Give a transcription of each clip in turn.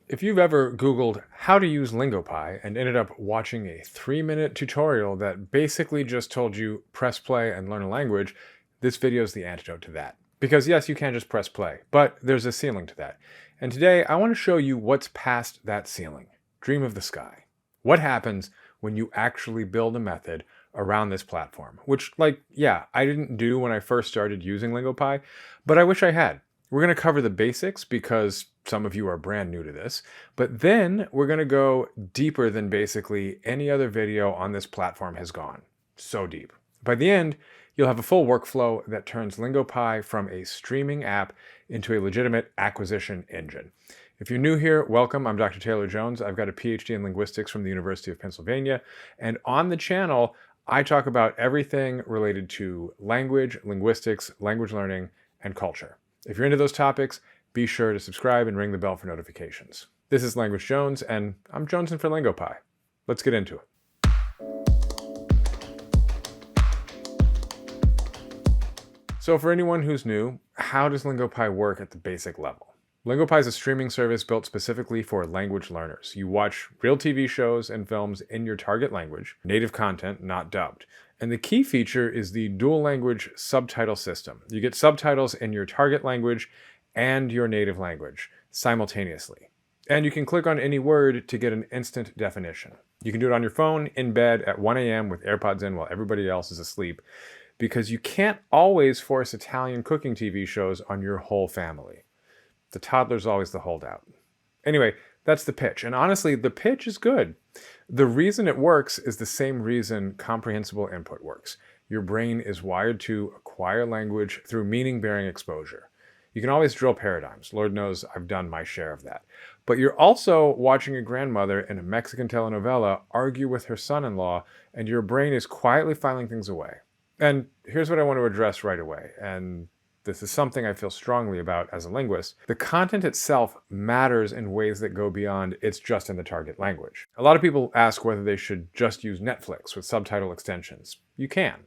If you've ever Googled how to use Lingopie and ended up watching a 3-minute tutorial that basically just told you press play and learn a language, this video is the antidote to that. Because yes, you can just press play, but there's a ceiling to that. And today I want to show you what's past that ceiling. Dream of the sky. What happens when you actually build a method around this platform? Which, I didn't do when I first started using Lingopie, but I wish I had. We're going to cover the basics because some of you are brand new to this, but then we're going to go deeper than basically any other video on this platform has gone. So deep. By the end, you'll have a full workflow that turns Lingopie from a streaming app into a legitimate acquisition engine. If you're new here, welcome. I'm Dr. Taylor Jones. I've got a PhD in linguistics from the University of Pennsylvania, and on the channel, I talk about everything related to language, linguistics, language learning, and culture. If you're into those topics, be sure to subscribe and ring the bell for notifications. This is Language Jones, and I'm jonesing for Lingopie. Let's get into it. So for anyone who's new, how does Lingopie work at the basic level? Lingopie is a streaming service built specifically for language learners. You watch real TV shows and films in your target language, native content, not dubbed. And the key feature is the dual language subtitle system. You get subtitles in your target language and your native language simultaneously. And you can click on any word to get an instant definition. You can do it on your phone, in bed, at 1 a.m. with AirPods in while everybody else is asleep, because you can't always force Italian cooking TV shows on your whole family. The toddler's always the holdout. Anyway, that's the pitch. And honestly, the pitch is good. The reason it works is the same reason comprehensible input works. Your brain is wired to acquire language through meaning-bearing exposure. You can always drill paradigms. Lord knows I've done my share of that. But you're also watching a grandmother in a Mexican telenovela argue with her son-in-law, and your brain is quietly filing things away. And here's what I want to address right away, and this is something I feel strongly about as a linguist. The content itself matters in ways that go beyond it's just in the target language. A lot of people ask whether they should just use Netflix with subtitle extensions. You can.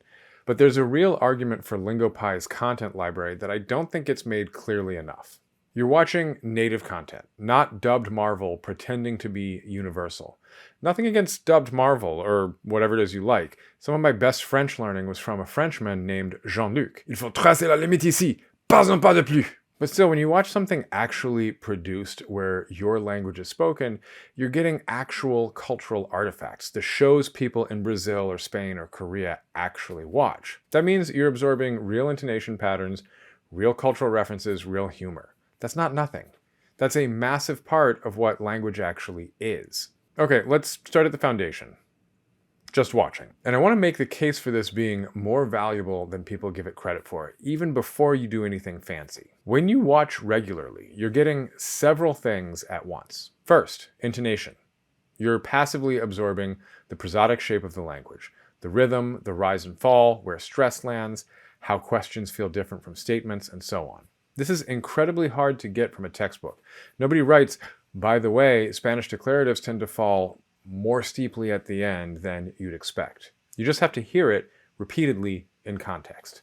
But there's a real argument for Lingopie's content library that I don't think gets made clearly enough. You're watching native content, not dubbed Marvel pretending to be universal. Nothing against dubbed Marvel or whatever it is you like. Some of my best French learning was from a Frenchman named Jean-Luc. Il faut tracer la limite ici, pas un pas de plus. But still, when you watch something actually produced where your language is spoken, you're getting actual cultural artifacts, the shows people in Brazil or Spain or Korea actually watch. That means you're absorbing real intonation patterns, real cultural references, real humor. That's not nothing. That's a massive part of what language actually is. Okay, let's start at the foundation. Just watching. And I want to make the case for this being more valuable than people give it credit for, even before you do anything fancy. When you watch regularly, you're getting several things at once. First, intonation. You're passively absorbing the prosodic shape of the language, the rhythm, the rise and fall, where stress lands, how questions feel different from statements, and so on. This is incredibly hard to get from a textbook. Nobody writes, by the way, Spanish declaratives tend to fall more steeply at the end than you'd expect. You just have to hear it repeatedly in context.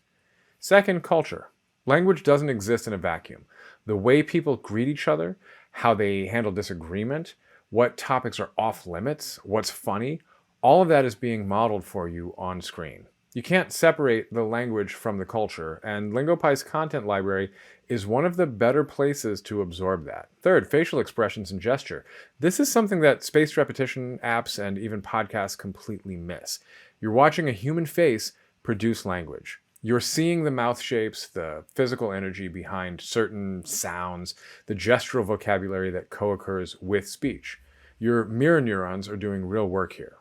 Second, culture. Language doesn't exist in a vacuum. The way people greet each other, how they handle disagreement, what topics are off limits, what's funny, all of that is being modeled for you on screen. You can't separate the language from the culture, and Lingopie's content library is one of the better places to absorb that. Third, facial expressions and gesture. This is something that spaced repetition apps and even podcasts completely miss. You're watching a human face produce language. You're seeing the mouth shapes, the physical energy behind certain sounds, the gestural vocabulary that co-occurs with speech. Your mirror neurons are doing real work here.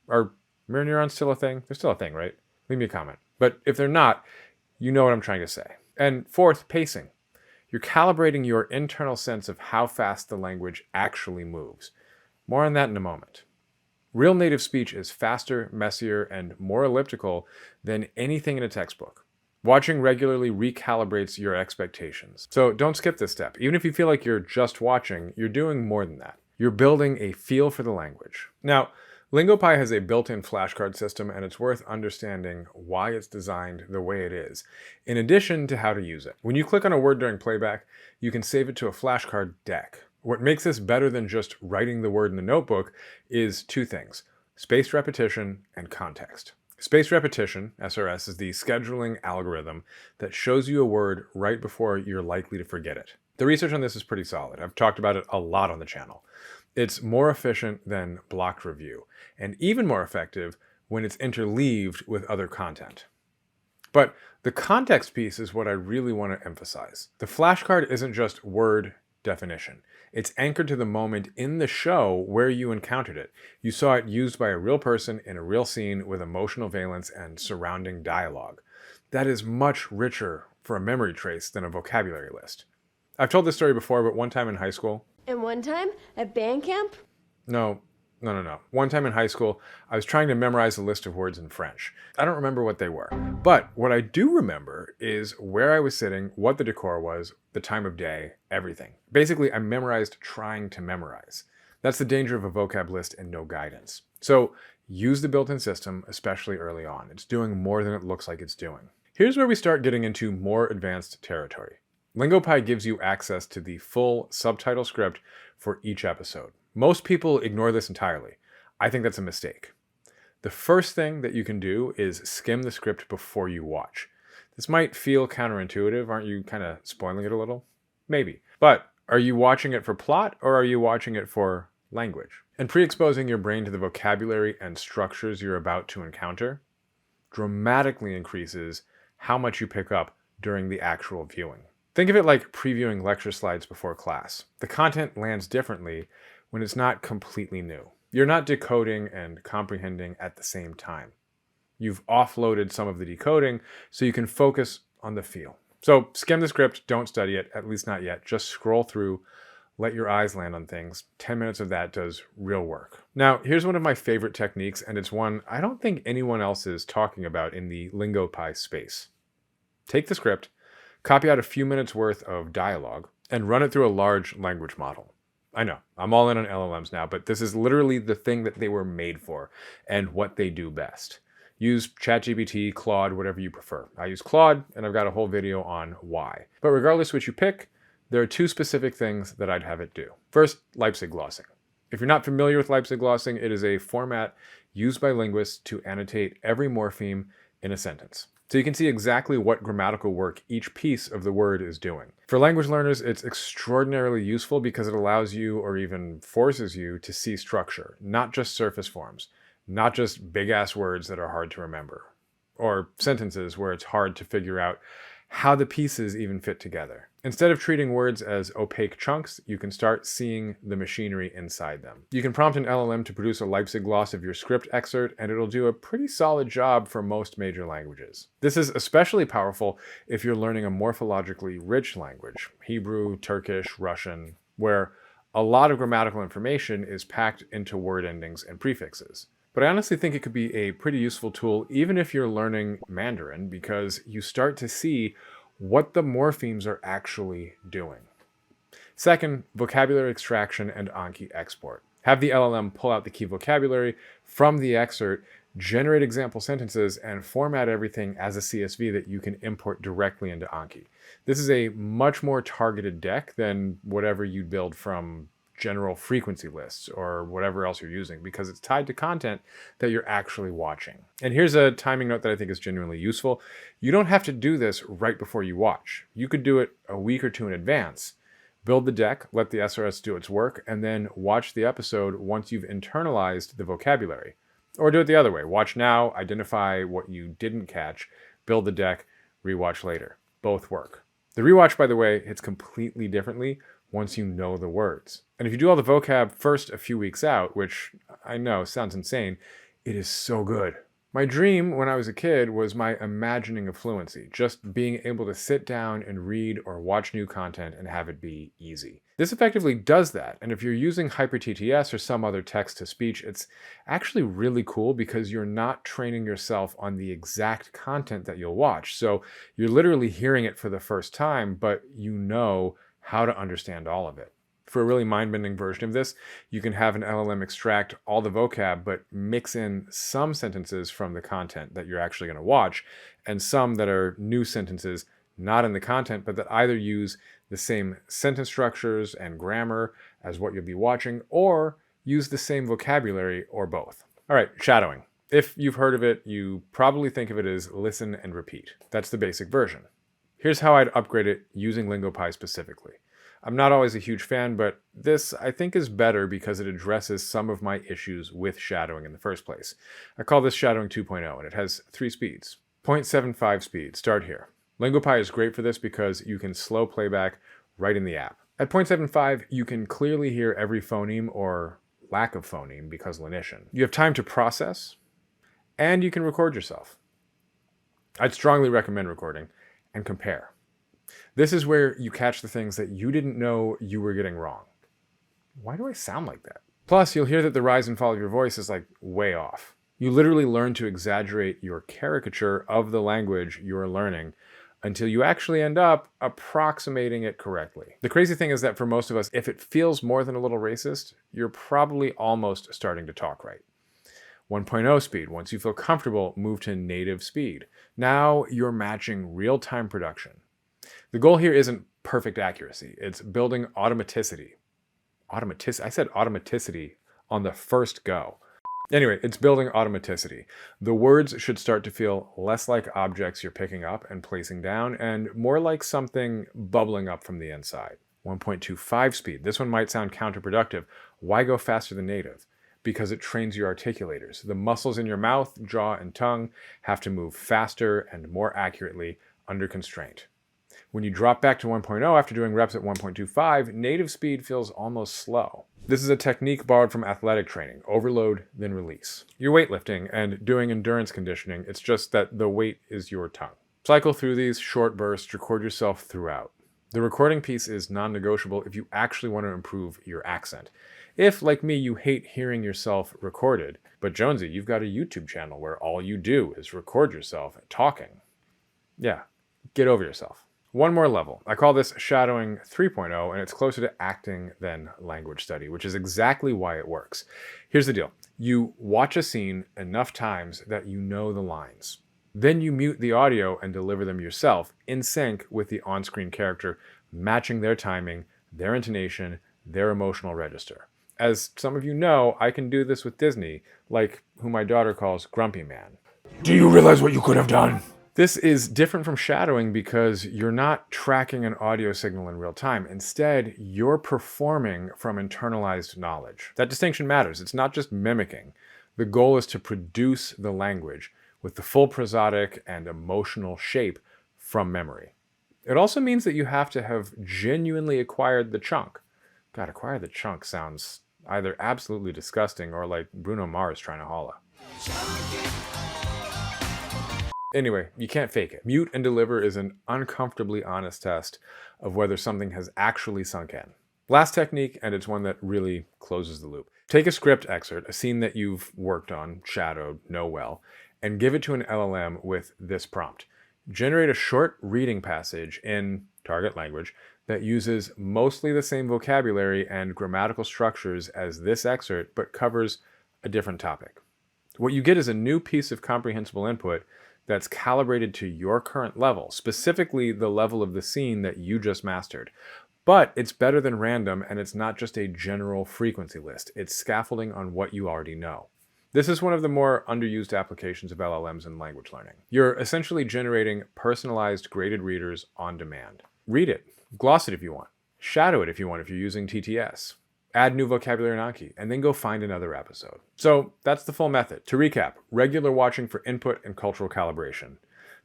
Are mirror neurons still a thing? They're still a thing, right? Leave me a comment. But if they're not, you know what I'm trying to say. And fourth, pacing. You're calibrating your internal sense of how fast the language actually moves. More on that in a moment. Real native speech is faster, messier, and more elliptical than anything in a textbook. Watching regularly recalibrates your expectations. So don't skip this step. Even if you feel like you're just watching, you're doing more than that. You're building a feel for the language. Now, Lingopie has a built-in flashcard system, and it's worth understanding why it's designed the way it is, in addition to how to use it. When you click on a word during playback, you can save it to a flashcard deck, What makes this better than just writing the word in the notebook is two things: spaced repetition and context. Spaced repetition, SRS, is the scheduling algorithm that shows you a word right before you're likely to forget it. The research on this is pretty solid. I've talked about it a lot on the channel. It's more efficient than blocked review, and even more effective when it's interleaved with other content. But the context piece is what I really want to emphasize. The flashcard isn't just word definition. It's anchored to the moment in the show where you encountered it. You saw it used by a real person in a real scene with emotional valence and surrounding dialogue. That is much richer for a memory trace than a vocabulary list. I've told this story before, but one time in high school... And one time at band camp? No. One time in high school, I was trying to memorize a list of words in French. I don't remember what they were. But what I do remember is where I was sitting, what the decor was, the time of day, everything. Basically, I memorized trying to memorize. That's the danger of a vocab list and no guidance. So use the built-in system, especially early on. It's doing more than it looks like it's doing. Here's where we start getting into more advanced territory. Lingopie gives you access to the full subtitle script for each episode. Most people ignore this entirely. I think that's a mistake. The first thing that you can do is skim the script before you watch. This might feel counterintuitive. Aren't you kind of spoiling it a little? Maybe. But are you watching it for plot or are you watching it for language? And pre-exposing your brain to the vocabulary and structures you're about to encounter dramatically increases how much you pick up during the actual viewing. Think of it like previewing lecture slides before class. The content lands differently when it's not completely new. You're not decoding and comprehending at the same time. You've offloaded some of the decoding so you can focus on the feel. So skim the script, don't study it, at least not yet. Just scroll through, let your eyes land on things. 10 minutes of that does real work. Now, here's one of my favorite techniques, and it's one I don't think anyone else is talking about in the Lingopie space. Take the script, copy out a few minutes worth of dialogue, and run it through a large language model. I know, I'm all in on LLMs now, but this is literally the thing that they were made for and what they do best. Use ChatGPT, Claude, whatever you prefer. I use Claude, and I've got a whole video on why. But regardless which you pick, there are two specific things that I'd have it do. First, Leipzig glossing. If you're not familiar with Leipzig glossing, it is a format used by linguists to annotate every morpheme in a sentence. So you can see exactly what grammatical work each piece of the word is doing. For language learners, it's extraordinarily useful because it allows you, or even forces you, to see structure, not just surface forms, not just big-ass words that are hard to remember, or sentences where it's hard to figure out how the pieces even fit together. Instead of treating words as opaque chunks, you can start seeing the machinery inside them. You can prompt an LLM to produce a Leipzig gloss of your script excerpt, and it'll do a pretty solid job for most major languages. This is especially powerful if you're learning a morphologically rich language, Hebrew, Turkish, Russian, where a lot of grammatical information is packed into word endings and prefixes. But I honestly think it could be a pretty useful tool even if you're learning Mandarin, because you start to see what the morphemes are actually doing. Second, vocabulary extraction and Anki export. Have the LLM pull out the key vocabulary from the excerpt, generate example sentences, and format everything as a CSV that you can import directly into Anki. This is a much more targeted deck than whatever you'd build from general frequency lists or whatever else you're using, because it's tied to content that you're actually watching. And here's a timing note that I think is genuinely useful. You don't have to do this right before you watch. You could do it a week or two in advance. Build the deck, let the SRS do its work, and then watch the episode once you've internalized the vocabulary. Or do it the other way. Watch now, identify what you didn't catch, build the deck, rewatch later. Both work. The rewatch, by the way, hits completely differently once you know the words. And if you do all the vocab first a few weeks out, which I know sounds insane, it is so good. My dream when I was a kid was my imagining of fluency, just being able to sit down and read or watch new content and have it be easy. This effectively does that, and if you're using HyperTTS or some other text-to-speech, it's actually really cool because you're not training yourself on the exact content that you'll watch. So you're literally hearing it for the first time, but you know how to understand all of it. For a really mind-bending version of this, you can have an LLM extract all the vocab, but mix in some sentences from the content that you're actually going to watch, and some that are new sentences not in the content, but that either use the same sentence structures and grammar as what you'll be watching, or use the same vocabulary, or both. All right, shadowing. If you've heard of it, you probably think of it as listen and repeat. That's the basic version. Here's how I'd upgrade it using Lingopie specifically. I'm not always a huge fan, but this I think is better because it addresses some of my issues with shadowing in the first place. I call this shadowing 2.0, and it has 3 speeds. 0.75 speed, start here. Lingopie is great for this because you can slow playback right in the app. At 0.75, you can clearly hear every phoneme or lack of phoneme because lenition. You have time to process, and you can record yourself. I'd strongly recommend recording and compare. This is where you catch the things that you didn't know you were getting wrong. Why do I sound like that? Plus, you'll hear that the rise and fall of your voice is like way off. You literally learn to exaggerate your caricature of the language you're learning until you actually end up approximating it correctly. The crazy thing is that for most of us, if it feels more than a little racist, you're probably almost starting to talk right. 1.0 speed. Once you feel comfortable, move to native speed. Now you're matching real-time production. The goal here isn't perfect accuracy. It's building automaticity. I said automaticity on the first go. Anyway, it's building automaticity. The words should start to feel less like objects you're picking up and placing down, and more like something bubbling up from the inside. 1.25 speed. This one might sound counterproductive. Why go faster than native? Because it trains your articulators. The muscles in your mouth, jaw, and tongue have to move faster and more accurately under constraint. When you drop back to 1.0 after doing reps at 1.25, native speed feels almost slow. This is a technique borrowed from athletic training. Overload, then release. You're weightlifting and doing endurance conditioning. It's just that the weight is your tongue. Cycle through these short bursts, record yourself throughout. The recording piece is non-negotiable if you actually want to improve your accent. If, like me, you hate hearing yourself recorded, but Jonesy, you've got a YouTube channel where all you do is record yourself talking. Yeah, get over yourself. One more level. I call this shadowing 3.0, and it's closer to acting than language study, which is exactly why it works. Here's the deal. You watch a scene enough times that you know the lines. Then you mute the audio and deliver them yourself in sync with the on-screen character, matching their timing, their intonation, their emotional register. As some of you know, I can do this with Disney, like who my daughter calls Grumpy Man. Do you realize what you could have done? This is different from shadowing because you're not tracking an audio signal in real time. Instead, you're performing from internalized knowledge. That distinction matters. It's not just mimicking. The goal is to produce the language with the full prosodic and emotional shape from memory. It also means that you have to have genuinely acquired the chunk. God, acquire the chunk sounds either absolutely disgusting or like Bruno Mars trying to holla. Anyway, you can't fake it. Mute and deliver is an uncomfortably honest test of whether something has actually sunk in. Last technique, and it's one that really closes the loop. Take a script excerpt, a scene that you've worked on, shadowed, know well, and give it to an LLM with this prompt. Generate a short reading passage in target language that uses mostly the same vocabulary and grammatical structures as this excerpt, but covers a different topic. What you get is a new piece of comprehensible input that's calibrated to your current level, specifically the level of the scene that you just mastered. But it's better than random, and it's not just a general frequency list. It's scaffolding on what you already know. This is one of the more underused applications of LLMs in language learning. You're essentially generating personalized graded readers on demand. Read it, gloss it if you want, shadow it if you want if you're using TTS. Add new vocabulary in Anki, and then go find another episode. So that's the full method. To recap, regular watching for input and cultural calibration.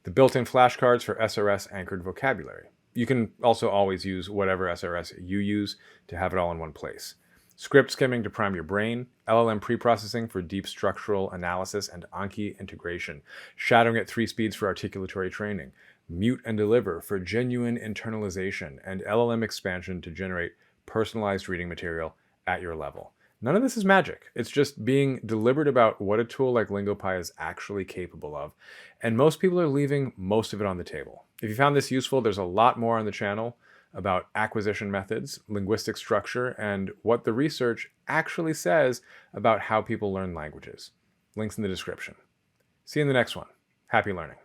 The built-in flashcards for SRS-anchored vocabulary. You can also always use whatever SRS you use to have it all in one place. Script skimming to prime your brain. LLM preprocessing for deep structural analysis and Anki integration. Shadowing at 3 speeds for articulatory training. Mute and deliver for genuine internalization. And LLM expansion to generate personalized reading material at your level. None of this is magic. It's just being deliberate about what a tool like Lingopie is actually capable of. And most people are leaving most of it on the table. If you found this useful, there's a lot more on the channel about acquisition methods, linguistic structure, and what the research actually says about how people learn languages. Links in the description. See you in the next one. Happy learning.